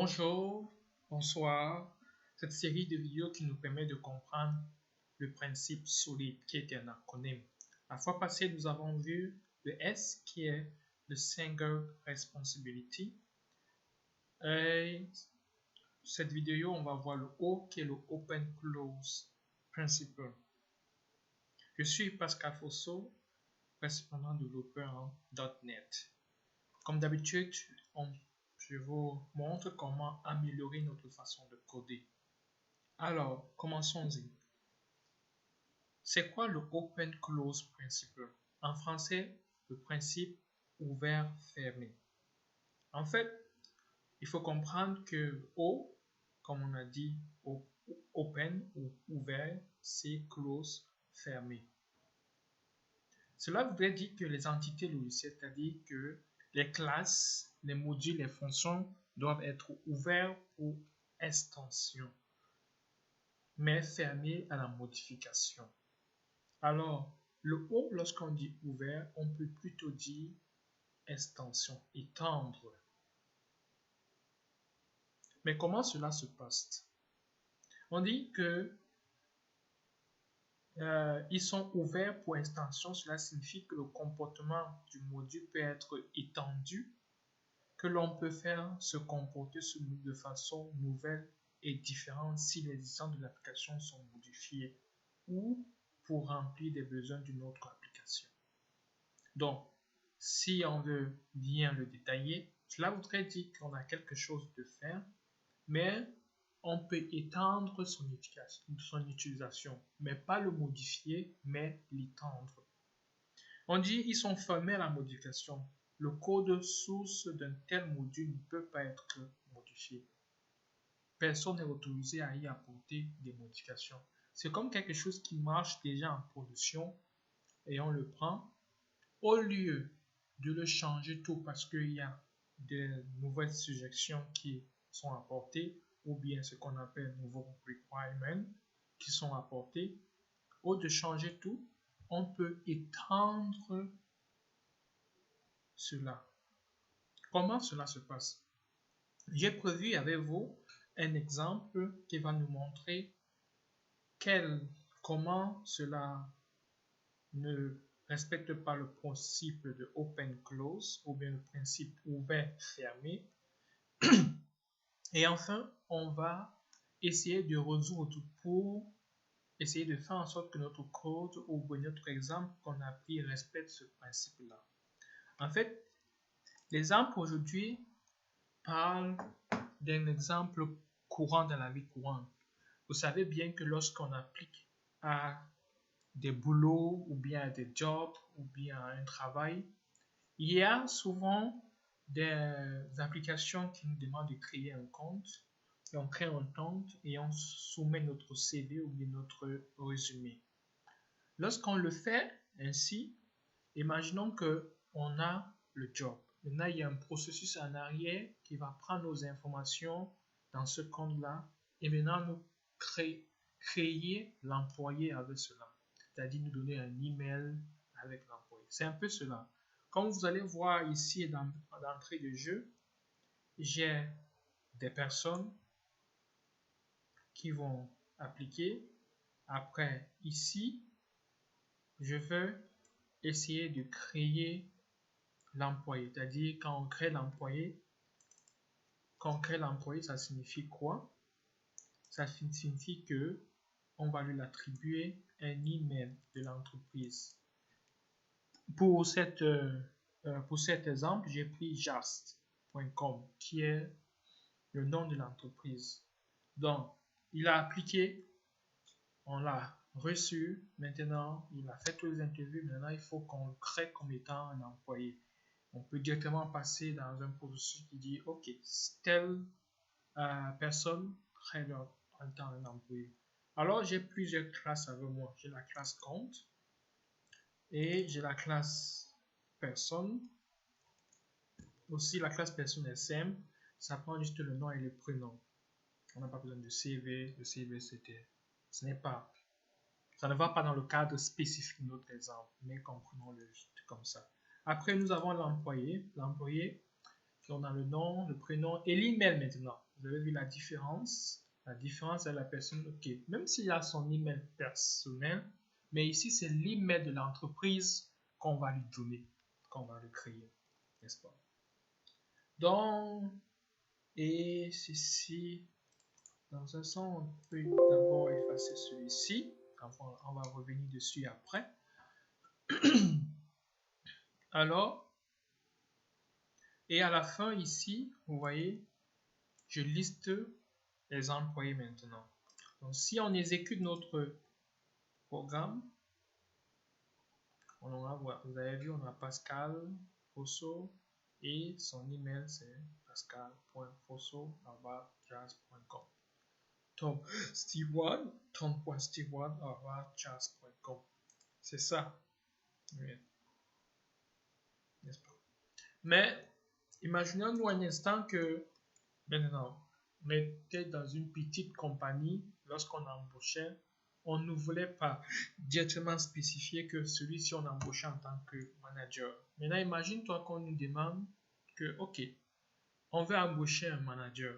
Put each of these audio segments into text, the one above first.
Bonjour, bonsoir. Cette série de vidéos qui nous permet de comprendre le principe solide qui est un acronyme. La fois passée, nous avons vu le S qui est le Single Responsibility. Et cette vidéo, on va voir le O qui est le Open Close Principle. Je suis Pascal Fosso, correspondant développeur en .NET. Comme d'habitude, je vous montre comment améliorer notre façon de coder. Alors, commençons-y. C'est quoi le Open Close Principle? En français, le principe ouvert-fermé. En fait, il faut comprendre que O, comme on a dit, open ou ouvert, c'est close, fermé. Cela voudrait dire que les entités logicielles, c'est-à-dire que les classes, les modules, les fonctions doivent être ouverts pour extension, mais fermés à la modification. Alors, le O, lorsqu'on dit ouvert, on peut plutôt dire extension, étendre. Mais comment cela se passe? On dit que ils sont ouverts pour extension. Cela signifie que le comportement du module peut être étendu, que l'on peut faire se comporter de façon nouvelle et différente si les licences de l'application sont modifiées ou pour remplir des besoins d'une autre application. Donc, si on veut bien le détailler, cela voudrait dire qu'on a quelque chose de faire, mais on peut étendre son utilisation, mais pas le modifier, mais l'étendre. On dit qu'ils sont fermés à la modification. Le code source d'un tel module ne peut pas être modifié. Personne n'est autorisé à y apporter des modifications. C'est comme quelque chose qui marche déjà en production et on le prend. Au lieu de le changer tout parce qu'il y a de nouvelles suggestions qui sont apportées ou bien ce qu'on appelle nouveaux requirements qui sont apportés, au lieu de changer tout, on peut étendre cela. Comment cela se passe? J'ai prévu avec vous un exemple qui va nous montrer comment cela ne respecte pas le principe de open close ou bien le principe ouvert fermé. Et enfin, on va essayer de résoudre pour essayer de faire en sorte que notre code ou notre exemple qu'on a pris respecte ce principe-là. En fait, l'exemple aujourd'hui parle d'un exemple courant dans la vie courante. Vous savez bien que lorsqu'on applique à des boulots ou bien à des jobs ou bien à un travail, il y a souvent des applications qui nous demandent de créer un compte. Et on crée un compte et on soumet notre CV ou bien notre résumé. Lorsqu'on le fait ainsi, imaginons qu'on a le job. Maintenant, il y a un processus en arrière qui va prendre nos informations dans ce compte-là et maintenant nous créer l'employé avec cela. C'est-à-dire nous donner un email avec l'employé. C'est un peu cela. Comme vous allez voir ici dans l'entrée de jeu, j'ai des personnes qui vont appliquer. Après, ici, je veux essayer de créer l'employé. C'est-à-dire, quand on crée l'employé, ça signifie quoi? Ça signifie que on va lui attribuer un email de l'entreprise. Pour cet exemple, j'ai pris just.com qui est le nom de l'entreprise. Donc, il a appliqué, on l'a reçu, maintenant il a fait toutes les interviews, maintenant il faut qu'on le crée comme étant un employé. On peut directement passer dans un processus qui dit, ok, telle personne crée en tant un employé. Alors j'ai plusieurs classes avec moi. J'ai la classe compte et j'ai la classe personne. Aussi la classe personne est simple, ça prend juste le nom et le prénom. On n'a pas besoin de CV. Le CV, ça ne va pas dans le cadre spécifique de notre exemple, mais comprenons-le juste comme ça. Après, nous avons l'employé. L'employé, on a le nom, le prénom et l'email maintenant. Vous avez vu la différence? La différence est la personne, ok, même s'il a son email personnel, mais ici c'est l'email de l'entreprise qu'on va lui donner, qu'on va lui créer, n'est-ce pas? Donc, et ceci, dans un sens, on peut d'abord effacer celui-ci. Enfin, on va revenir dessus après. Alors, et à la fin ici, vous voyez, je liste les employés maintenant. Donc, si on exécute notre programme, on aura, vous avez vu, on a Pascal Fosso et son email c'est pascal.fosso@jazz.com. tom.stewart@jazz.com. C'est ça. Oui. N'est-ce pas? Mais imaginons-nous un instant que maintenant, on était dans une petite compagnie, lorsqu'on embauchait, on ne voulait pas directement spécifier que celui-ci on embauchait en tant que manager. Maintenant, imagine-toi qu'on nous demande que, ok, on veut embaucher un manager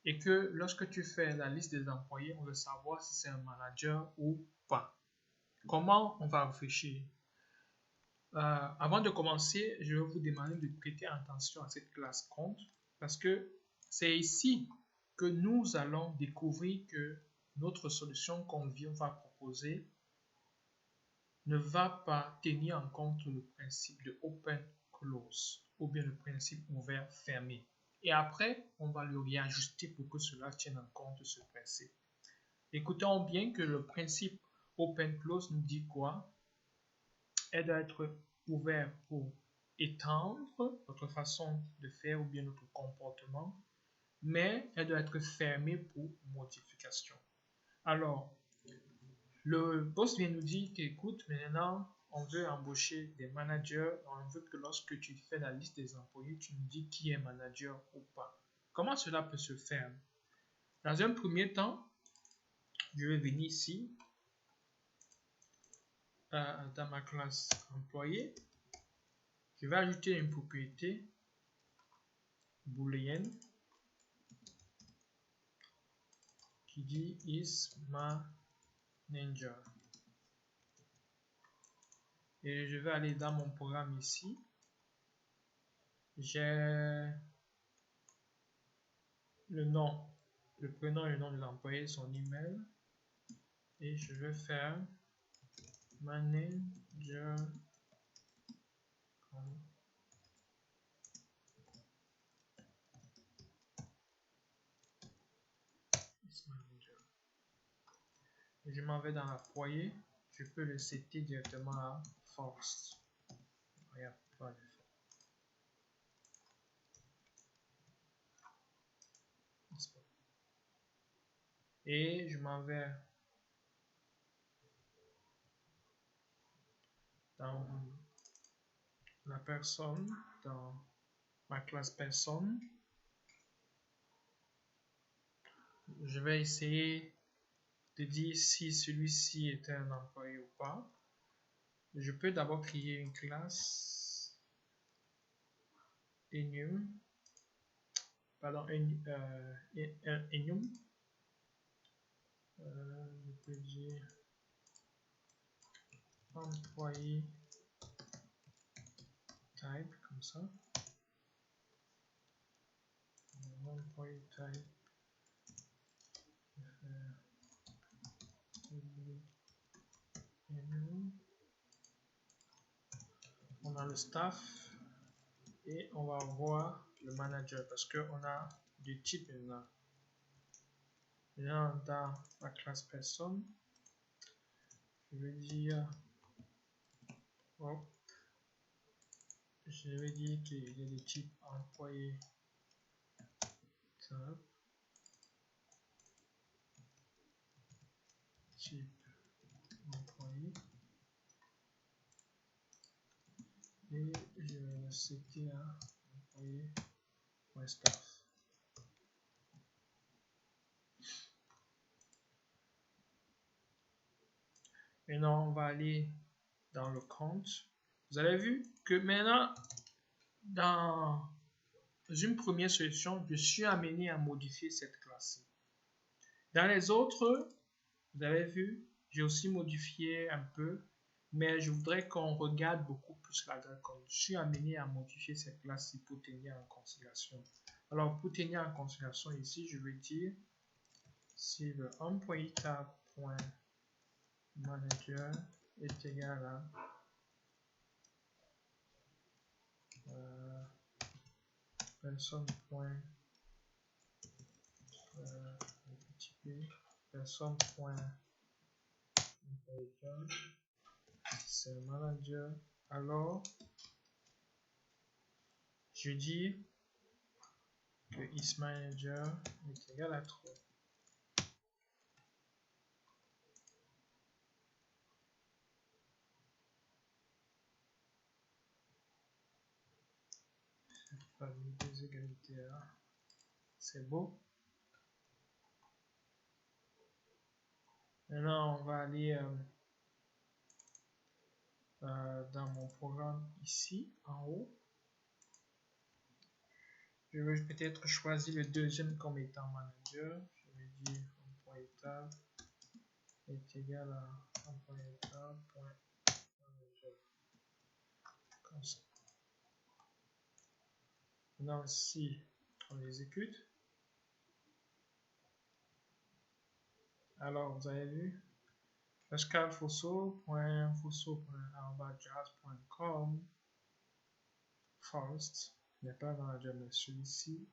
et que lorsque tu fais la liste des employés, on veut savoir si c'est un manager ou pas. Comment on va réfléchir? Avant de commencer, je vais vous demander de prêter attention à cette classe compte parce que c'est ici que nous allons découvrir que notre solution qu'on va proposer ne va pas tenir en compte le principe de open close ou bien le principe ouvert fermé. Et après, on va le réajuster pour que cela tienne en compte ce principe. Écoutons bien que le principe open close nous dit quoi? Elle doit être ouvert pour étendre notre façon de faire ou bien notre comportement, mais elle doit être fermée pour modification. Alors, le boss vient nous dire qu'écoute, maintenant, on veut embaucher des managers, on veut que lorsque tu fais la liste des employés, tu nous dis qui est manager ou pas. Comment cela peut se faire? Dans un premier temps, je vais venir ici, dans ma classe employé, je vais ajouter une propriété booléenne qui dit is manager. Et je vais aller dans mon programme ici. J'ai le nom, le prénom et le nom de l'employé, son email. Et je vais faire manager. Et je m'en vais dans la foyer. Je peux le setter directement à force. Regarde, pas de et je m'en vais dans la personne, dans ma classe personne. Je vais essayer de dire si celui-ci est un employé ou pas. Je peux d'abord créer une classe enum, pardon, enum. Je peux dire employé type comme ça. Employé type. On a le staff et on va voir le manager parce qu'on a deux types maintenant. Là, dans la classe personne, je vais dire qu'il y a des types employés type employé et je vais setter à employé.staff. Maintenant, on va aller dans le compte. Vous avez vu que maintenant, dans une première solution, je suis amené à modifier cette classe. Dans les autres, vous avez vu, j'ai aussi modifié un peu, mais je voudrais qu'on regarde beaucoup plus la Dragon. Je suis amené à modifier cette classe pour tenir en considération. Alors, pour tenir en considération ici, je vais dire si le employee tab.manager est égal à personne.p c'est le manager, alors je dis que isManager est égal à 3. Famille des égalités là. C'est beau. Maintenant, on va aller dans mon programme ici, en haut. Je vais peut-être choisir le deuxième comme étant manager. Je vais dire employé tab est égal à employé tab.manager. Comme ça. Maintenant, si on l'exécute, alors vous avez vu, pascalfosso.fosso.jazz.com first n'est pas un manager, mais celui-ci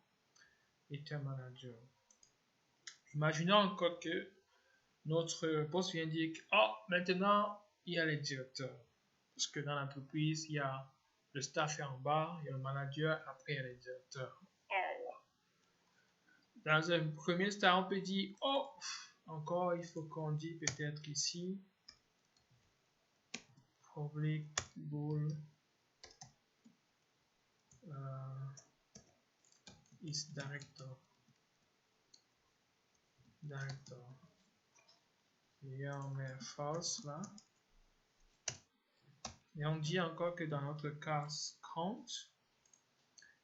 est un manager. Imaginons encore que notre poste vient dire que maintenant il y a les directeurs. Parce que dans l'entreprise, il y a le staff est en bas, il y a le manager, après il y a les directeurs. Dans un premier stade, on peut dire encore il faut qu'on dise peut-être ici public bool is director. Et on met false là. Et on dit encore que dans notre cas count,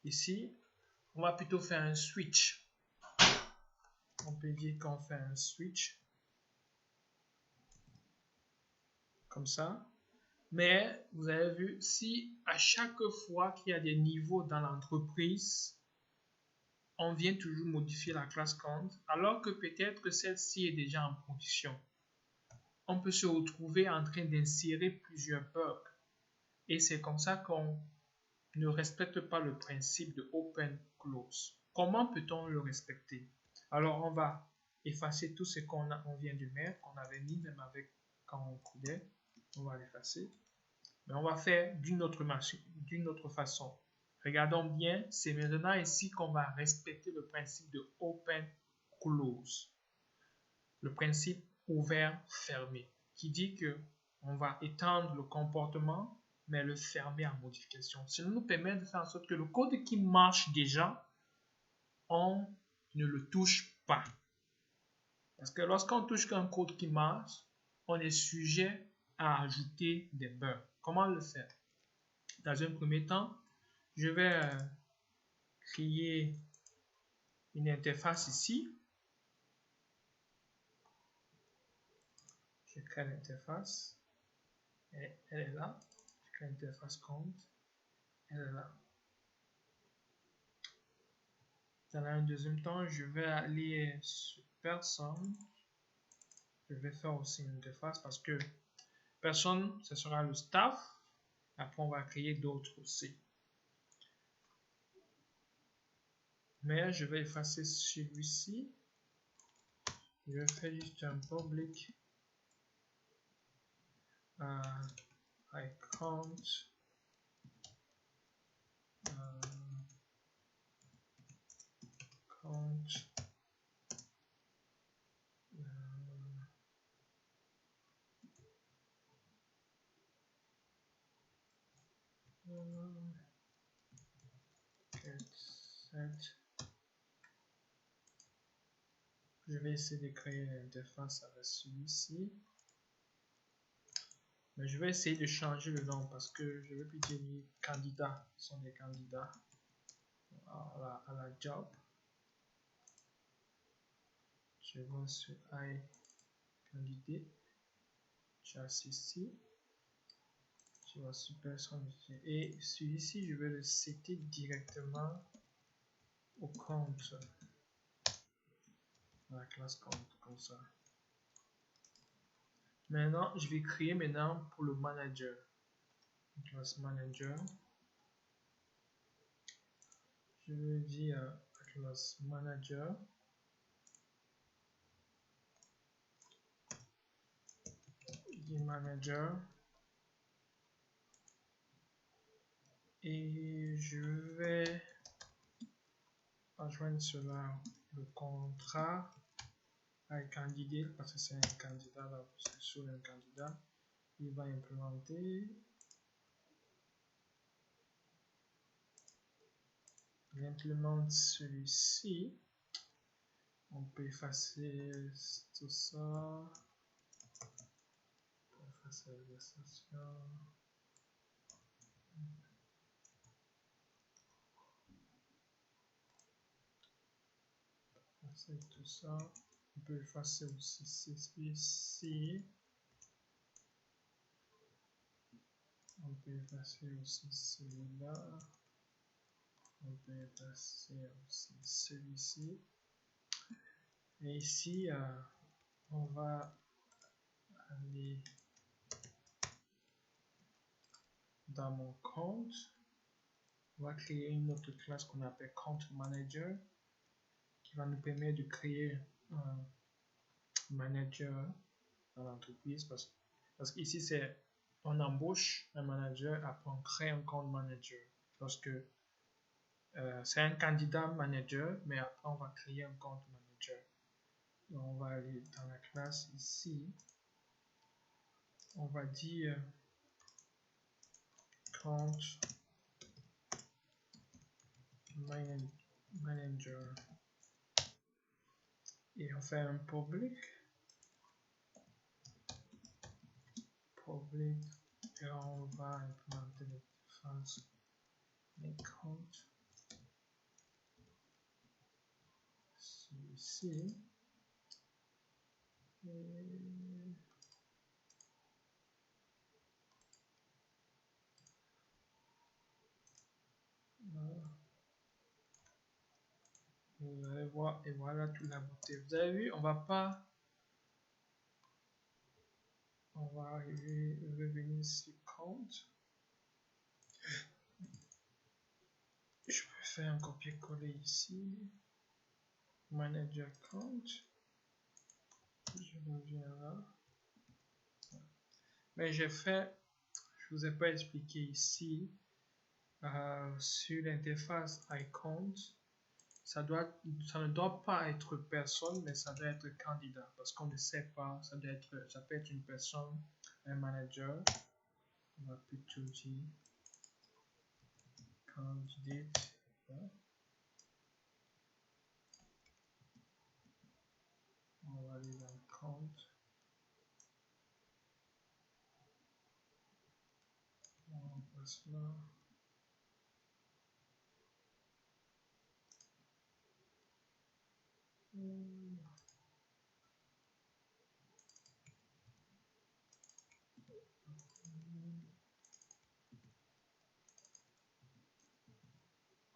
ici, on va plutôt faire un switch. On peut dire qu'on fait un switch. Comme ça. Mais vous avez vu, si à chaque fois qu'il y a des niveaux dans l'entreprise, on vient toujours modifier la classe count, alors que peut-être que celle-ci est déjà en production. On peut se retrouver en train d'insérer plusieurs bugs. Et c'est comme ça qu'on ne respecte pas le principe de open close. Comment peut-on le respecter? Alors on va effacer tout ce qu'on vient de mettre, qu'on avait mis même avec quand on codait. On va l'effacer. Mais on va faire d'une autre façon. Regardons bien, c'est maintenant ici qu'on va respecter le principe de open close. Le principe ouvert-fermé, qui dit que on va étendre le comportement, mais le fermer en modification. Cela nous permet de faire en sorte que le code qui marche déjà, on ne le touche pas. Parce que lorsqu'on touche un code qui marche, on est sujet à ajouter des bugs. Comment le faire? Dans un premier temps, je vais créer une interface ici. Je crée l'interface. Elle est là. Je crée l'interface compte. Elle est là. Dans un deuxième temps, je vais aller sur personne. Je vais faire aussi une interface parce que personne, ce sera le staff. Après, on va créer d'autres aussi. Mais je vais effacer celui-ci. Je vais faire juste un public I count je vais essayer de créer une interface avec celui-ci. Mais je vais essayer de changer le nom parce que je ne vais plus dire candidat. Ce sont des candidats. à la job. Je vais sur I candidate, chasse ici, je vais sur personne et celui-ci je vais le citer directement au compte, la classe compte comme ça. Maintenant je vais créer maintenant pour le manager, classe manager. Je vais dire à classe manager. Manager et je vais adjoindre cela le contrat avec candidat parce que c'est un candidat là, c'est sur un candidat. Il va implémenter, il implémente celui-ci. On peut effacer tout ça, on peut effacer la station. Tout ça, on peut effacer aussi celui-ci, on peut effacer aussi celui-là, on peut effacer aussi celui-ci, et ici on va aller dans mon compte, on va créer une autre classe qu'on appelle compte manager qui va nous permettre de créer un manager dans l'entreprise parce qu'ici c'est on embauche un manager, après on crée un compte manager lorsque c'est un candidat manager, mais après on va créer un compte manager. Donc on va aller dans la classe ici, on va dire compte manager et on fait un public et on va implémenter les défenses des comptes. Celui-ci. Vous allez voir, et voilà toute la beauté. Vous avez vu, on va arriver, revenir sur compte. Je peux faire un copier-coller ici. Manager compte. Je reviens là. Mais j'ai fait, je vous ai pas expliqué ici, sur l'interface iCount, ça ne doit pas être personne, mais ça doit être candidat, parce qu'on ne sait pas, ça peut être une personne, un manager, on va plutôt dire candidate, on va aller dans le compte, on passe là.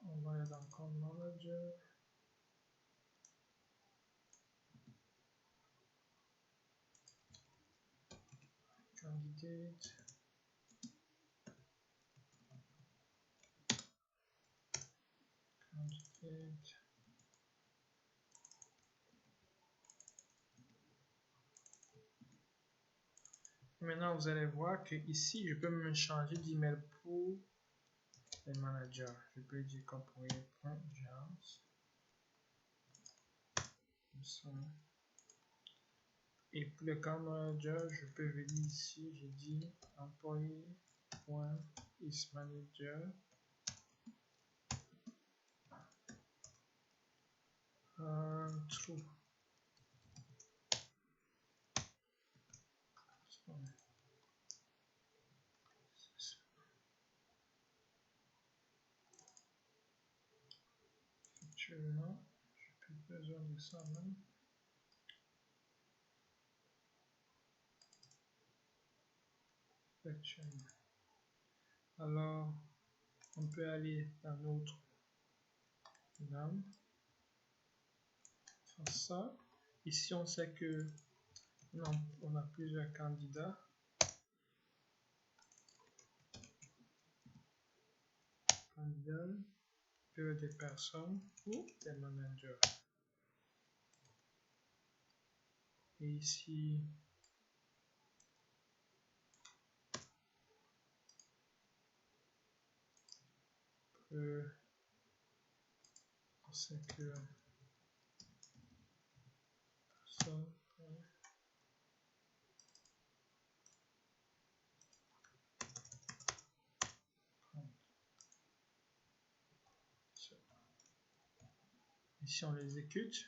On va aller dans le compte manager. Candidate. Candidate. Maintenant, vous allez voir que ici, je peux me changer d'email pour les managers. Je peux dire employé.jobs. Et pour le camp manager, je peux venir ici, je dis employé.isManager. True. Actuellement, j'ai plus besoin de ça même. Actuellement. Alors, on peut aller dans notre gamme. Faire ça. Ici, on sait que on a plusieurs candidats. Peu des personnes ou des managers. Et ici, on sait que personne. Ici, on l'exécute.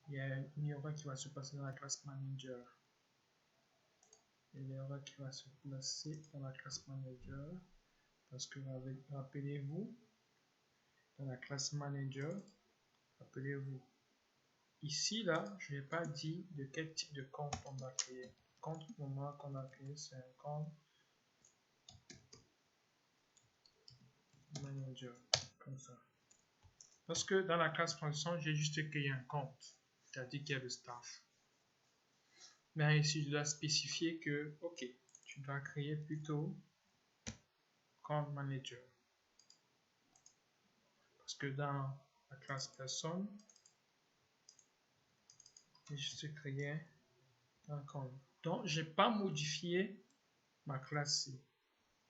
Il y a une erreur qui va se passer dans la classe manager. Il y a une erreur qui va se placer dans la classe manager. Parce que, rappelez-vous, dans la classe manager, rappelez-vous, ici, là, je n'ai pas dit de quel type de compte on va créer. Le compte moment qu'on a créé, c'est un compte manager, comme ça. Parce que dans la classe fonction, j'ai juste créé un compte, c'est-à-dire qu'il y a le staff. Mais ici, je dois spécifier que, ok, tu dois créer plutôt compte manager. Parce que dans la classe personne, j'ai juste créé un compte. Donc, je n'ai pas modifié ma classe C.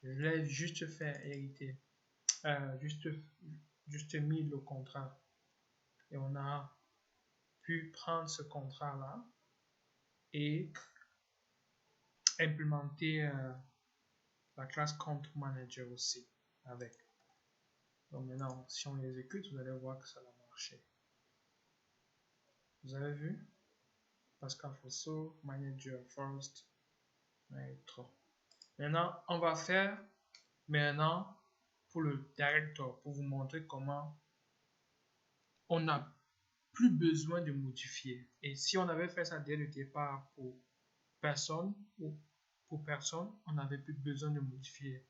Je l'ai juste fait hériter. Juste mis le contrat. Et on a pu prendre ce contrat-là et implémenter la classe compte manager aussi avec. Donc maintenant, si on l'exécute, vous allez voir que ça va marcher. Vous avez vu? Pascal Fosso, manager first, manager. Maintenant, on va faire pour le director, pour vous montrer comment on n'a plus besoin de modifier. Et si on avait fait ça dès le départ pour personne ou pour personne, on n'avait plus besoin de modifier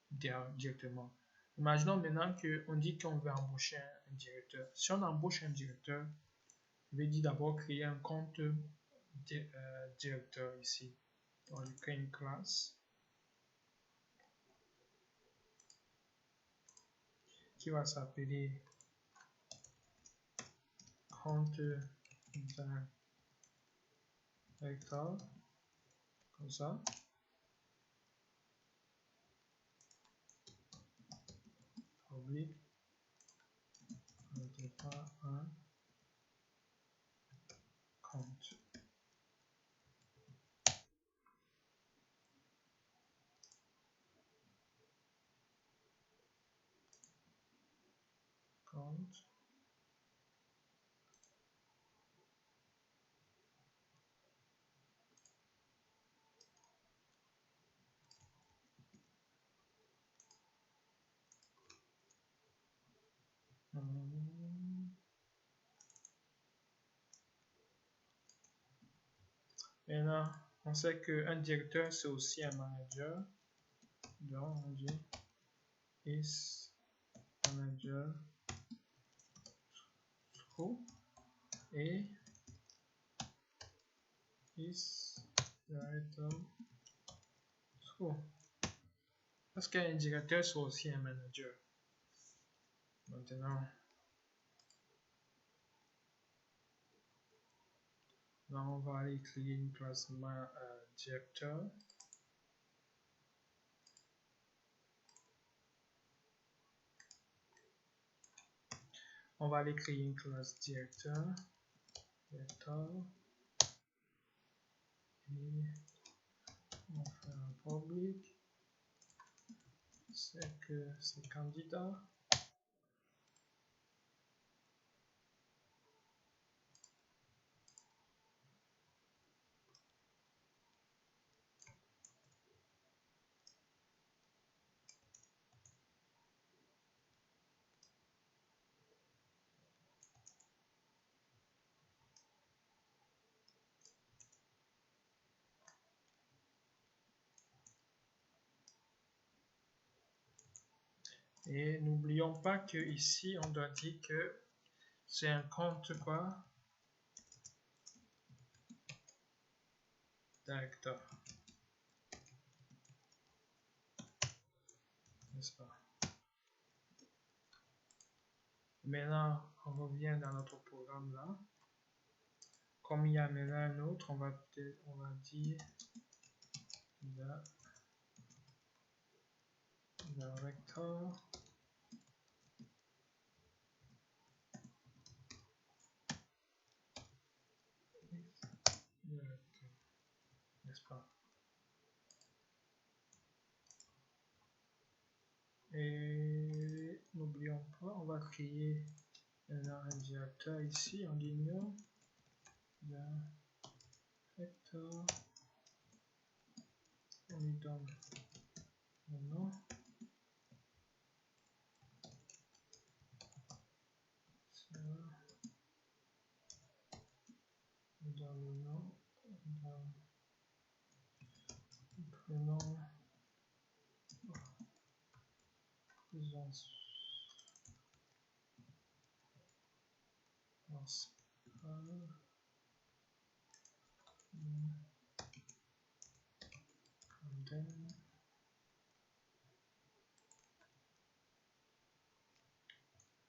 directement. Imaginons maintenant qu'on dit qu'on veut embaucher un directeur. Si on embauche un directeur, je vais dire d'abord créer un compte directeur ici. Donc, je crée une classe qui va s'appeler compte directeur, comme ça. Public, pas un compte. Compte. Maintenant, on sait qu'un directeur, c'est aussi un manager. Donc, on dit is manager true et is director true. Parce qu'un directeur, c'est aussi un manager. Maintenant, là, on va aller créer une classe directeur. On va aller créer une classe directeur. Et on va faire un public. C'est que c'est candidat. Et n'oublions pas que ici, on doit dire que c'est un compte quoi? Directeur. N'est-ce pas? Maintenant, on revient dans notre programme là. Comme il y a maintenant un autre, on va dire director. N'est-ce pas? Et n'oublions pas, on va créer un directeur ici en ligne. Directeur. On lui donne le nom. On donne le nom. On donne le prénom. Présence.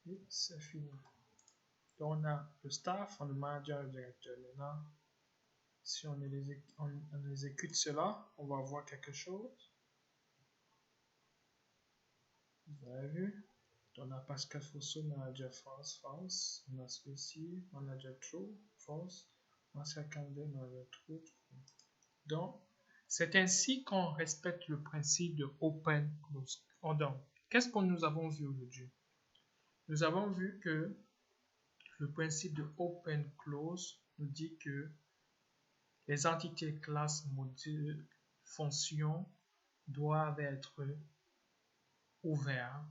Et c'est fini. Donc on a le staff, on a le manager et le directeur. Maintenant, si on exécute cela, on va voir quelque chose. Vous avez vu? On a Pascal Fosso, manager France. On a celui-ci, manager True, France. Marcel Candé, manager True. Donc, c'est ainsi qu'on respecte le principe de Open Close. Donc, qu'est-ce que nous avons vu aujourd'hui? Nous avons vu que le principe de Open Close nous dit que les entités classes, modules, fonctions doivent être ouvertes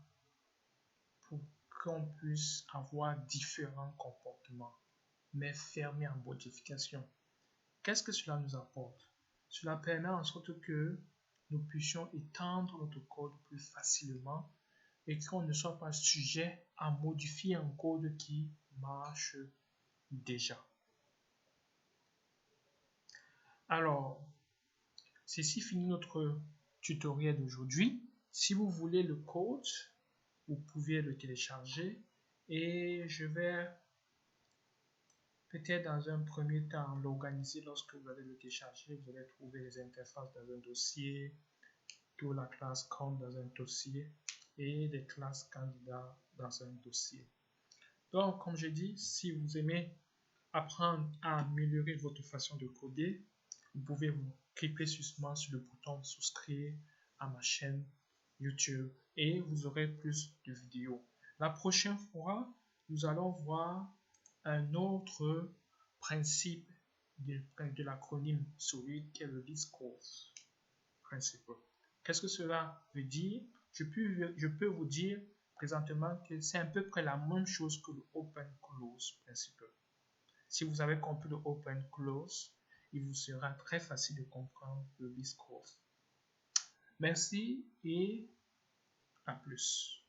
pour qu'on puisse avoir différents comportements, mais fermés en modification. Qu'est-ce que cela nous apporte? Cela permet en sorte que nous puissions étendre notre code plus facilement et qu'on ne soit pas sujet à modifier un code qui marche déjà. Alors, ceci finit notre tutoriel d'aujourd'hui. Si vous voulez le code, vous pouvez le télécharger et je vais peut-être dans un premier temps l'organiser. Lorsque vous allez le télécharger, vous allez trouver les interfaces dans un dossier, toute la classe compte dans un dossier et les classes candidats dans un dossier. Donc, comme je dis, si vous aimez apprendre à améliorer votre façon de coder, vous pouvez vous cliquer justement sur le bouton souscrire à ma chaîne YouTube et vous aurez plus de vidéos. La prochaine fois, nous allons voir un autre principe de l'acronyme solide qui est le discours principal. Qu'est-ce que cela veut dire? Je peux vous dire présentement que c'est à peu près la même chose que le Open Close Principle. Si vous avez compris le Open Close, il vous sera très facile de comprendre le discours. Merci et à plus.